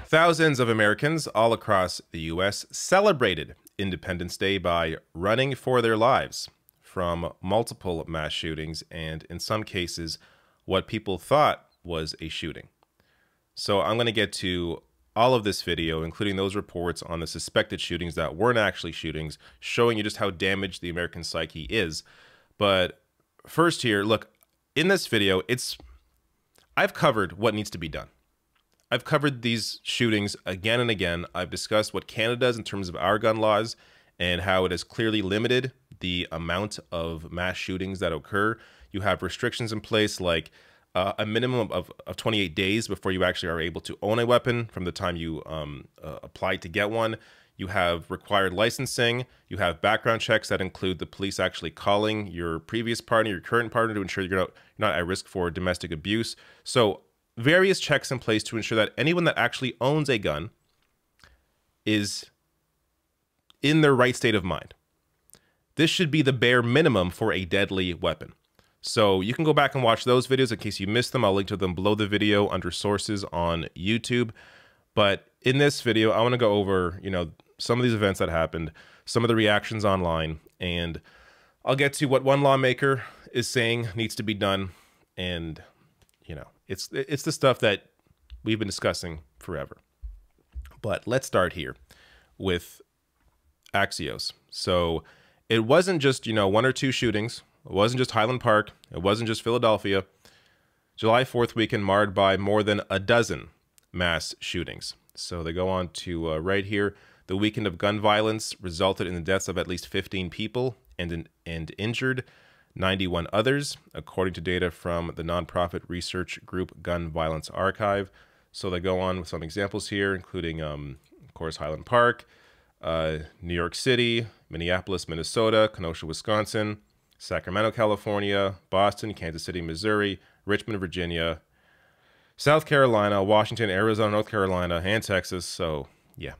Thousands of Americans all across the U.S. celebrated Independence Day by running for their lives from multiple mass shootings and, in some cases, what people thought was a shooting. So I'm going to get to all of this video, including those reports on the suspected shootings that weren't actually shootings, showing you just how damaged the American psyche is. But first here, look, in this video, I've covered what needs to be done. I've covered these shootings again and again. I've discussed what Canada does in terms of our gun laws and how it has clearly limited the amount of mass shootings that occur. You have restrictions in place like a minimum of 28 days before you actually are able to own a weapon from the time you apply to get one. You have required licensing. You have background checks that include the police actually calling your previous partner, your current partner, to ensure you're not at risk for domestic abuse. So various checks in place to ensure that anyone that actually owns a gun is in their right state of mind. This should be the bare minimum for a deadly weapon. So you can go back and watch those videos in case you missed them. I'll link to them below the video under sources on YouTube. But in this video, I want to go over, some of these events that happened, some of the reactions online, and I'll get to what one lawmaker is saying needs to be done. And, it's the stuff that we've been discussing forever. But let's start here with Axios. So it wasn't just, one or two shootings. It wasn't just Highland Park. It wasn't just Philadelphia. July 4th weekend marred by more than a dozen mass shootings. So they go on to right here. The weekend of gun violence resulted in the deaths of at least 15 people and injured 91 others, according to data from the nonprofit research group Gun Violence Archive. So they go on with some examples here, including, of course, Highland Park, New York City, Minneapolis, Minnesota, Kenosha, Wisconsin, Sacramento, California, Boston, Kansas City, Missouri, Richmond, Virginia, South Carolina, Washington, Arizona, North Carolina, and Texas. So, yeah.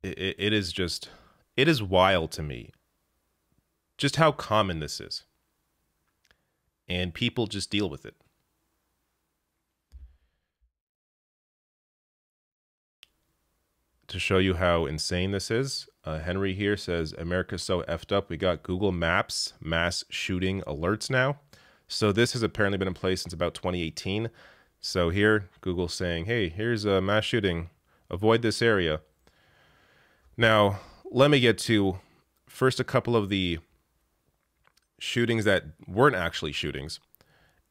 It is wild to me just how common this is. And people just deal with it. To show you how insane this is, Henry here says, America's so effed up, we got Google Maps mass shooting alerts now. So this has apparently been in place since about 2018. So here, Google's saying, hey, here's a mass shooting. Avoid this area. Now, let me get to first a couple of the shootings that weren't actually shootings.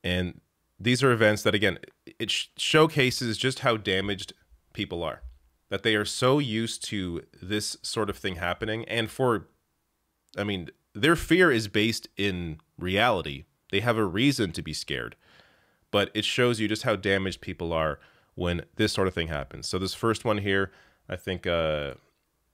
And these are events that, again, it showcases just how damaged people are. That they are so used to this sort of thing happening. And their fear is based in reality. They have a reason to be scared. But it shows you just how damaged people are when this sort of thing happens. So this first one here, I think,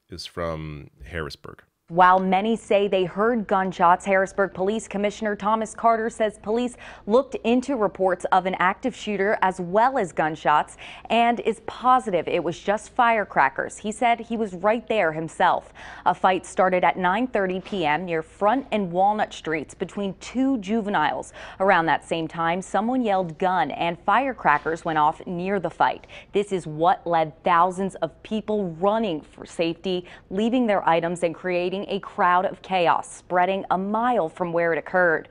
is from Harrisburg. While many say they heard gunshots, Harrisburg Police Commissioner Thomas Carter says police looked into reports of an active shooter as well as gunshots and is positive it was just firecrackers. He said he was right there himself. A fight started at 9:30 p.m. near Front and Walnut Streets between two juveniles. Around that same time, someone yelled gun and firecrackers went off near the fight. This is what led thousands of people running for safety, leaving their items and creating a crowd of chaos spreading a mile from where it occurred.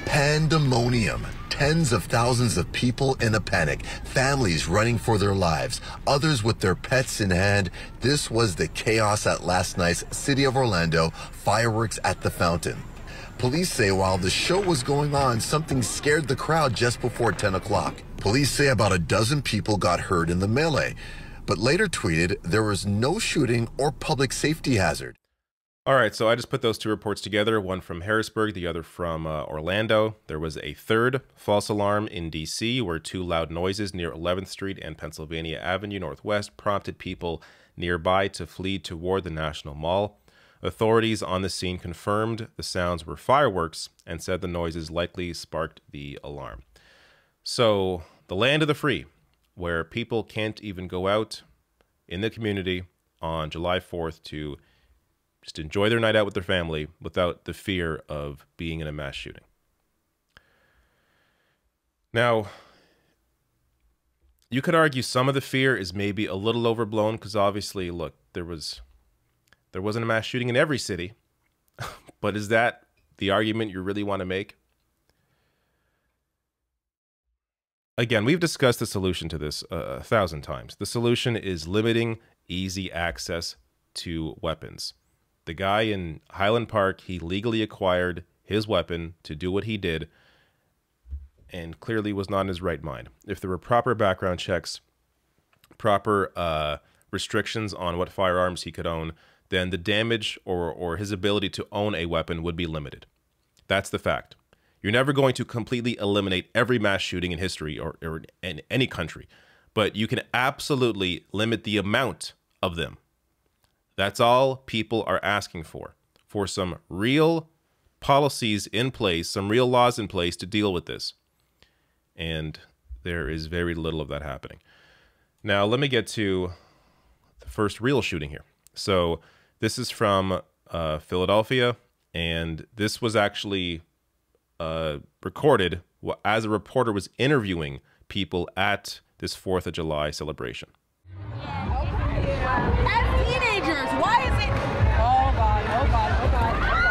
Pandemonium. Tens of thousands of people in a panic, families running for their lives, others with their pets in hand. This was the chaos at last night's City of Orlando fireworks at the fountain. Police say while the show was going on, something scared the crowd just before 10 o'clock. Police say about a dozen people got hurt in the melee, but later tweeted there was no shooting or public safety hazard. All right, so I just put those two reports together, one from Harrisburg, the other from Orlando. There was a third false alarm in D.C. where two loud noises near 11th Street and Pennsylvania Avenue Northwest prompted people nearby to flee toward the National Mall. Authorities on the scene confirmed the sounds were fireworks and said the noises likely sparked the alarm. So, the land of the free, where people can't even go out in the community on July 4th to just enjoy their night out with their family without the fear of being in a mass shooting. Now, you could argue some of the fear is maybe a little overblown because obviously, look, there wasn't a mass shooting in every city, but is that the argument you really want to make? Again, we've discussed the solution to this 1,000 times. The solution is limiting easy access to weapons. The guy in Highland Park, he legally acquired his weapon to do what he did and clearly was not in his right mind. If there were proper background checks, proper restrictions on what firearms he could own, then the damage or his ability to own a weapon would be limited. That's the fact. You're never going to completely eliminate every mass shooting in history or in any country, but you can absolutely limit the amount of them. That's all people are asking for some real policies in place, some real laws in place to deal with this. And there is very little of that happening. Now, let me get to the first real shooting here. So this is from Philadelphia, and this was actually recorded as a reporter was interviewing people at this 4th of July celebration. As teenagers, why is it? Oh God, oh God, oh God, oh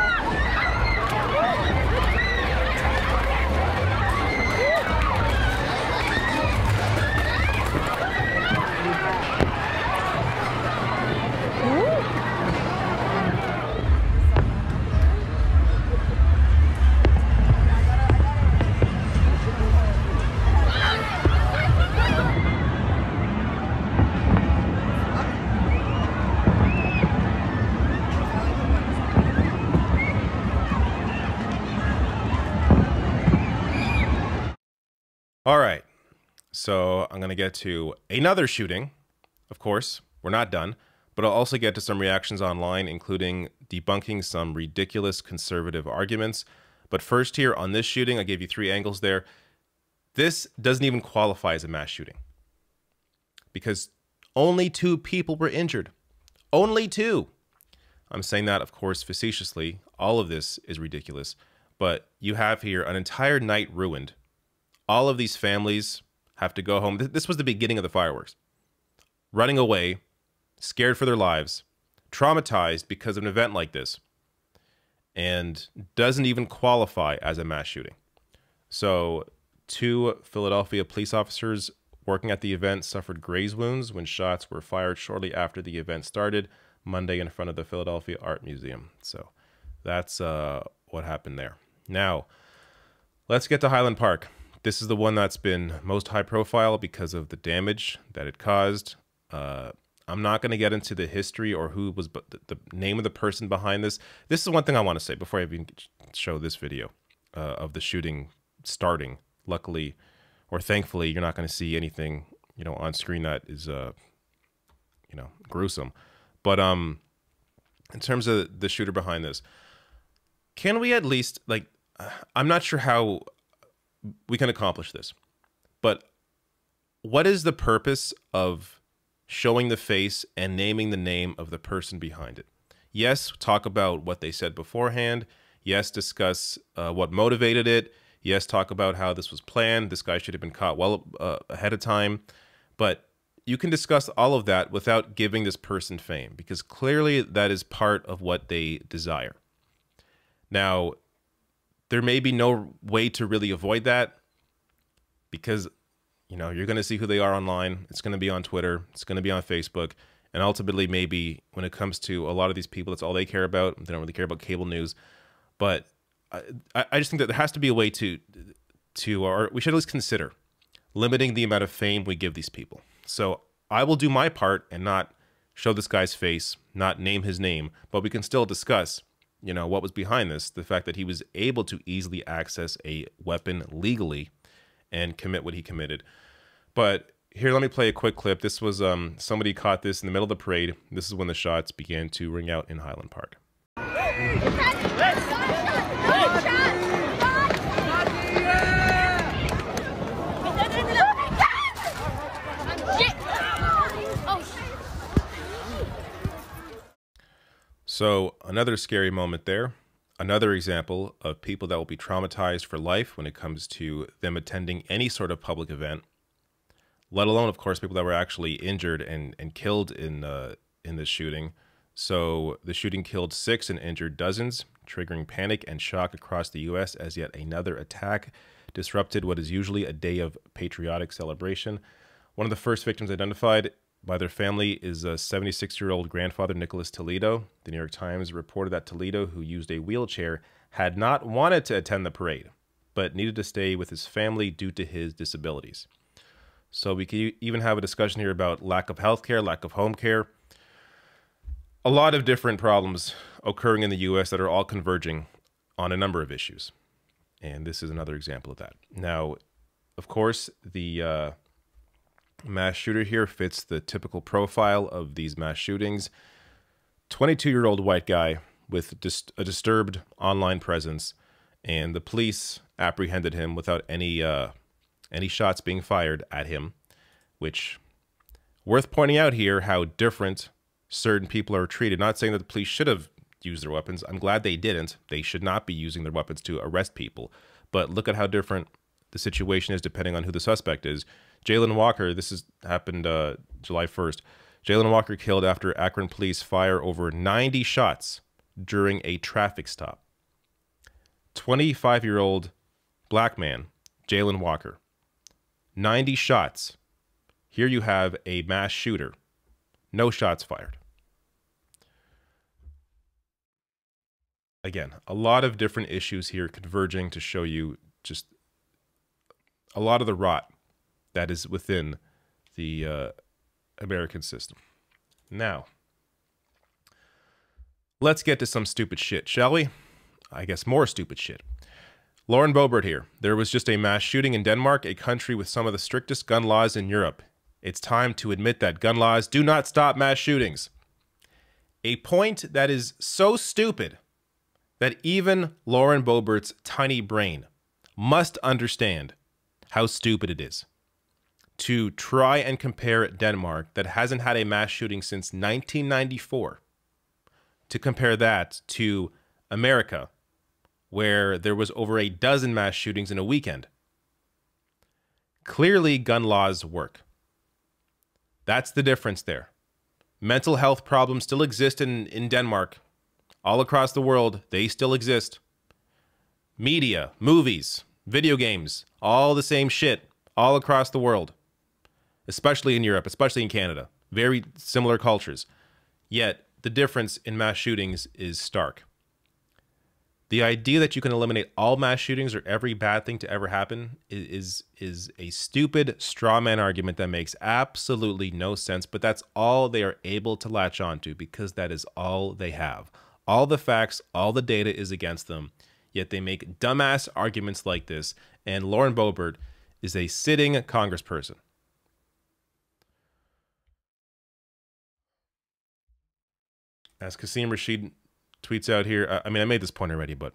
All right, so I'm going to get to another shooting. Of course, we're not done, but I'll also get to some reactions online, including debunking some ridiculous conservative arguments. But first here on this shooting, I gave you 3 angles there. This doesn't even qualify as a mass shooting because only 2 people were injured. Only 2. I'm saying that, of course, facetiously. All of this is ridiculous, but you have here an entire night ruined. All of these families have to go home. This was the beginning of the fireworks. Running away, scared for their lives, traumatized because of an event like this, and doesn't even qualify as a mass shooting. So 2 Philadelphia police officers working at the event suffered graze wounds when shots were fired shortly after the event started Monday in front of the Philadelphia Art Museum. So that's what happened there. Now, let's get to Highland Park. This is the one that's been most high profile because of the damage that it caused. I'm not going to get into the history or who was the name of the person behind this. This is one thing I want to say before I even show this video of the shooting starting. Luckily, or thankfully, you're not going to see anything, on screen that is, gruesome. But in terms of the shooter behind this, can we at least, I'm not sure how we can accomplish this, but what is the purpose of showing the face and naming the name of the person behind it? Yes, talk about what they said beforehand. Yes, discuss what motivated it. Yes, talk about how this was planned. This guy should have been caught well ahead of time. But you can discuss all of that without giving this person fame, because clearly that is part of what they desire. Now, there may be no way to really avoid that because, you're going to see who they are online. It's going to be on Twitter. It's going to be on Facebook. And ultimately, maybe when it comes to a lot of these people, that's all they care about. They don't really care about cable news. But I just think that there has to be a way or we should at least consider limiting the amount of fame we give these people. So I will do my part and not show this guy's face, not name his name, but we can still discuss what was behind this, the fact that he was able to easily access a weapon legally and commit what he committed. But here, let me play a quick clip. This was somebody caught this in the middle of the parade. This is when the shots began to ring out in Highland Park. So another scary moment there. Another example of people that will be traumatized for life when it comes to them attending any sort of public event. let alone, of course, people that were actually injured and killed in this shooting. So the shooting killed 6 and injured dozens, triggering panic and shock across the U.S. as yet another attack disrupted what is usually a day of patriotic celebration. One of the first victims identified by their family is a 76-year-old grandfather, Nicholas Toledo. The New York Times reported that Toledo, who used a wheelchair, had not wanted to attend the parade, but needed to stay with his family due to his disabilities. So we could even have a discussion here about lack of health care, lack of home care. A lot of different problems occurring in the U.S. that are all converging on a number of issues. And this is another example of that. Now, of course, the mass shooter here fits the typical profile of these mass shootings. 22-year-old white guy with a disturbed online presence, and the police apprehended him without any shots being fired at him, which, worth pointing out here how different certain people are treated. Not saying that the police should have used their weapons. I'm glad they didn't. They should not be using their weapons to arrest people. But look at how different the situation is depending on who the suspect is. Jayland Walker, this happened July 1st. Jayland Walker killed after Akron police fire over 90 shots during a traffic stop. 25-year-old black man, Jayland Walker. 90 shots. Here you have a mass shooter. No shots fired. Again, a lot of different issues here converging to show you just a lot of the rot that is within the American system. Now, let's get to some stupid shit, shall we? I guess more stupid shit. Lauren Boebert here. There was just a mass shooting in Denmark, a country with some of the strictest gun laws in Europe. It's time to admit that gun laws do not stop mass shootings. A point that is so stupid that even Lauren Boebert's tiny brain must understand how stupid it is. To try and compare Denmark, that hasn't had a mass shooting since 1994, to compare that to America, where there was over a dozen mass shootings in a weekend. Clearly, gun laws work. That's the difference there. Mental health problems still exist in Denmark. All across the world, they still exist. Media, movies, video games, all the same shit, all across the world. Especially in Europe, especially in Canada. Very similar cultures. Yet, the difference in mass shootings is stark. The idea that you can eliminate all mass shootings or every bad thing to ever happen is a stupid straw man argument that makes absolutely no sense, but that's all they are able to latch onto because that is all they have. All the facts, all the data is against them, yet they make dumbass arguments like this, and Lauren Boebert is a sitting congressperson. As Kasim Rashid tweets out here, I mean, I made this point already, but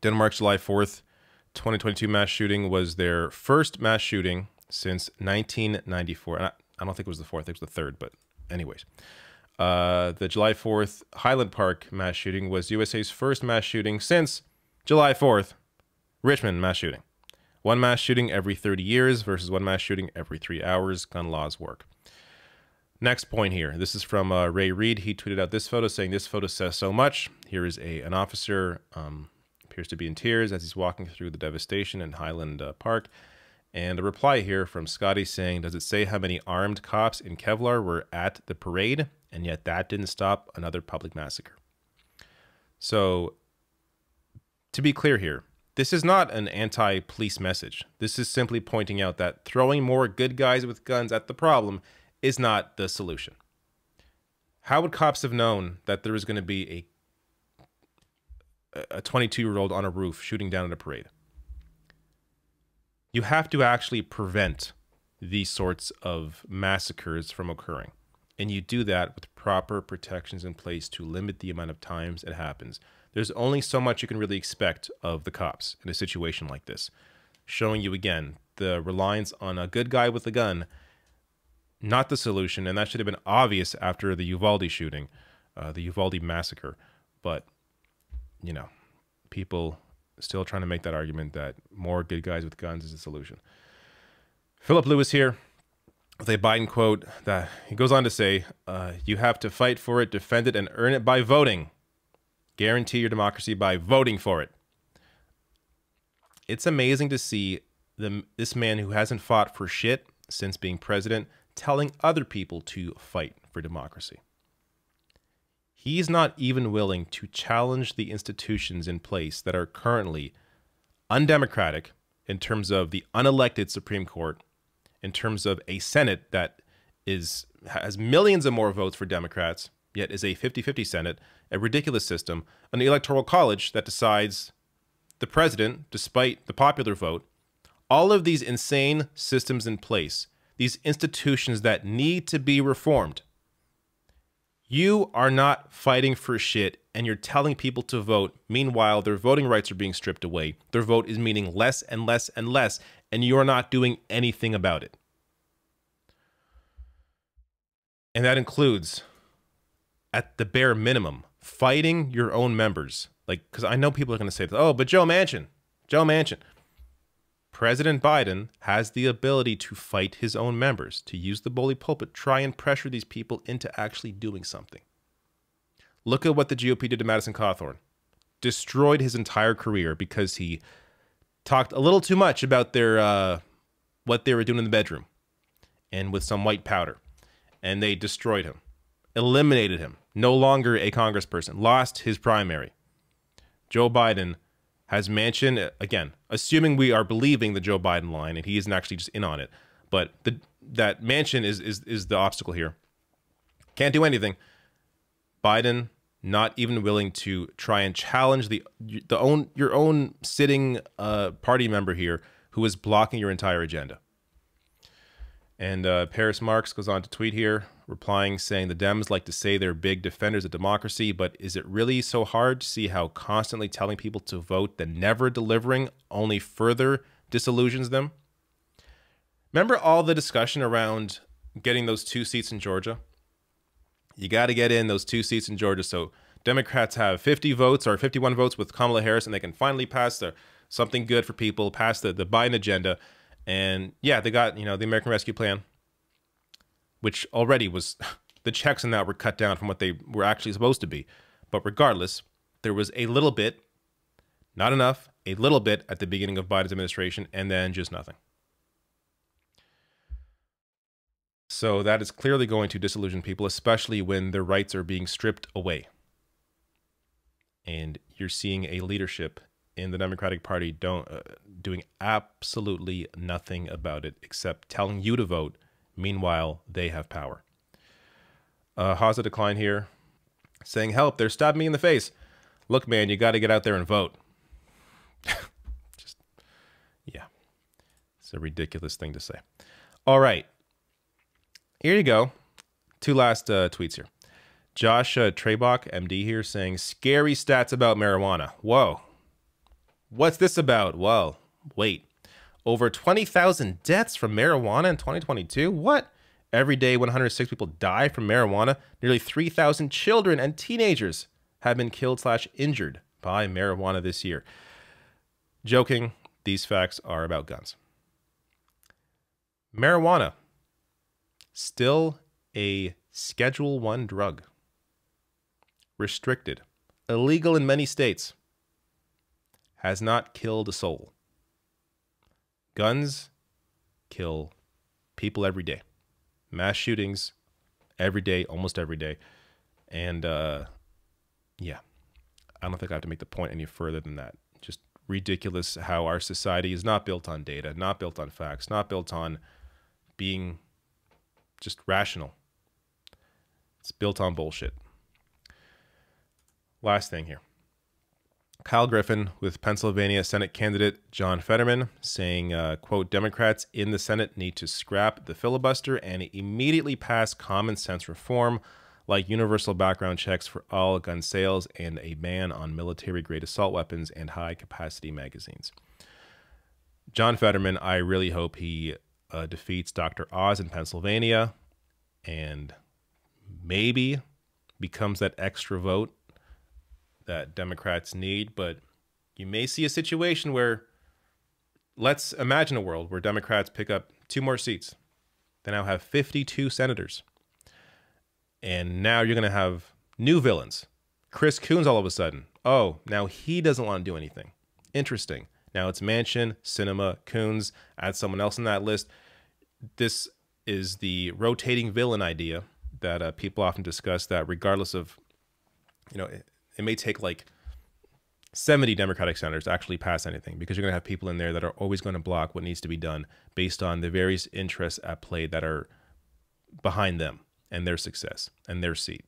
Denmark's July 4th, 2022 mass shooting was their first mass shooting since 1994. And I don't think it was the 4th, I think it was the 3rd, but anyways. The July 4th Highland Park mass shooting was USA's first mass shooting since July 4th, Richmond mass shooting. One mass shooting every 30 years versus one mass shooting every 3 hours. Gun laws work. Next point here. This is from Ray Reed. He tweeted out this photo saying, "This photo says so much." Here is an officer, appears to be in tears as he's walking through the devastation in Highland Park. And a reply here from Scotty saying, "Does it say how many armed cops in Kevlar were at the parade? And yet that didn't stop another public massacre." So, to be clear here, this is not an anti-police message. This is simply pointing out that throwing more good guys with guns at the problem is not the solution. How would cops have known that there was going to be a 22-year-old on a roof shooting down at a parade? You have to actually prevent these sorts of massacres from occurring. And you do that with proper protections in place to limit the amount of times it happens. There's only so much you can really expect of the cops in a situation like this. Showing you, again, the reliance on a good guy with a gun, not the solution, and that should have been obvious after the Uvalde shooting, the Uvalde massacre. But, you know, people still trying to make that argument that more good guys with guns is the solution. Philip Lewis here. with a Biden quote that he goes on to say, you have to fight for it, defend it, and earn it by voting. Guarantee your democracy by voting for it. It's amazing to see this man who hasn't fought for shit since being president telling other people to fight for democracy. He's not even willing to challenge the institutions in place that are currently undemocratic in terms of the unelected Supreme Court, in terms of a Senate that has millions of more votes for Democrats, yet is a 50-50 Senate, a ridiculous system, an electoral college that decides the president, despite the popular vote. All of these insane systems in place, these institutions that need to be reformed. You are not fighting for shit, and you're telling people to vote. Meanwhile, their voting rights are being stripped away. Their vote is meaning less and less and less, and you're not doing anything about it. And that includes, at the bare minimum, fighting your own members. Like, because I know people are going to say, oh, but Joe Manchin. President Biden has the ability to fight his own members, to use the bully pulpit, try and pressure these people into actually doing something. Look at what the GOP did to Madison Cawthorn. Destroyed his entire career because he talked a little too much about their what they were doing in the bedroom and with some white powder. And they destroyed him, eliminated him, no longer a congressperson, lost his primary. Joe Biden has Manchin, again, assuming we are believing the Joe Biden line, and he isn't actually just in on it, but that Manchin is the obstacle here. Can't do anything. Biden not even willing to try and challenge your own sitting party member here who is blocking your entire agenda. And Paris Marks goes on to tweet here, replying, saying the Dems like to say they're big defenders of democracy, but is it really so hard to see how constantly telling people to vote then never delivering only further disillusions them? Remember all the discussion around getting those 2 seats in Georgia? You got to get in those 2 seats in Georgia so Democrats have 50 votes or 51 votes with Kamala Harris, and they can finally pass something good for people, pass the Biden agenda. And yeah, they got, the American Rescue Plan, which already was, the checks on that were cut down from what they were actually supposed to be. But regardless, there was a little bit, not enough, a little bit at the beginning of Biden's administration, and then just nothing. So that is clearly going to disillusion people, especially when their rights are being stripped away. And you're seeing a leadership in the Democratic Party doing absolutely nothing about it except telling you to vote. Meanwhile, they have power. Haza Decline here saying, help, they're stabbing me in the face. Look, man, you got to get out there and vote. Yeah, it's a ridiculous thing to say. All right, here you go. 2 last tweets here. Josh Trebek, MD here, saying, scary stats about marijuana. Whoa. What's this about? Well, wait. Over 20,000 deaths from marijuana in 2022? What? Every day, 106 people die from marijuana. Nearly 3,000 children and teenagers have been killed/injured by marijuana this year. Joking, these facts are about guns. Marijuana, still a Schedule I drug. Restricted. Illegal in many states. Has not killed a soul. Guns kill people every day. Mass shootings every day, almost every day. And yeah, I don't think I have to make the point any further than that. Just ridiculous how our society is not built on data, not built on facts, not built on being just rational. It's built on bullshit. Last thing here. Kyle Griffin with Pennsylvania Senate candidate John Fetterman saying, quote, Democrats in the Senate need to scrap the filibuster and immediately pass common sense reform like universal background checks for all gun sales and a ban on military-grade assault weapons and high-capacity magazines. John Fetterman, I really hope he defeats Dr. Oz in Pennsylvania and maybe becomes that extra vote that Democrats need. But you may see a situation where, let's imagine a world where Democrats pick up 2 more seats They now have 52 senators. And now you're going to have new villains. Chris Coons all of a sudden. Oh, now he doesn't want to do anything. Interesting. Now it's Manchin, Sinema, Coons. Add someone else in that list. This is the rotating villain idea that people often discuss, that regardless of, it may take like 70 Democratic senators to actually pass anything, because you're going to have people in there that are always going to block what needs to be done based on the various interests at play that are behind them and their success and their seat.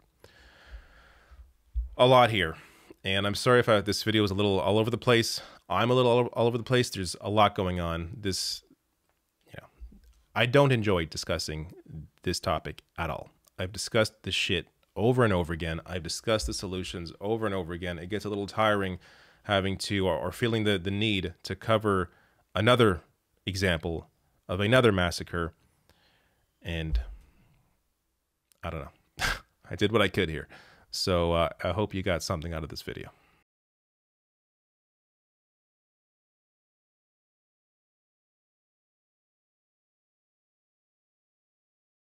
A lot here. And I'm sorry if this video was a little all over the place. I'm a little all over the place. There's a lot going on. I don't enjoy discussing this topic at all. I've discussed this shit over and over again. I've discussed the solutions over and over again. It gets a little tiring having to, or feeling the need to cover another example of another massacre. And I don't know. I did what I could here. So I hope you got something out of this video.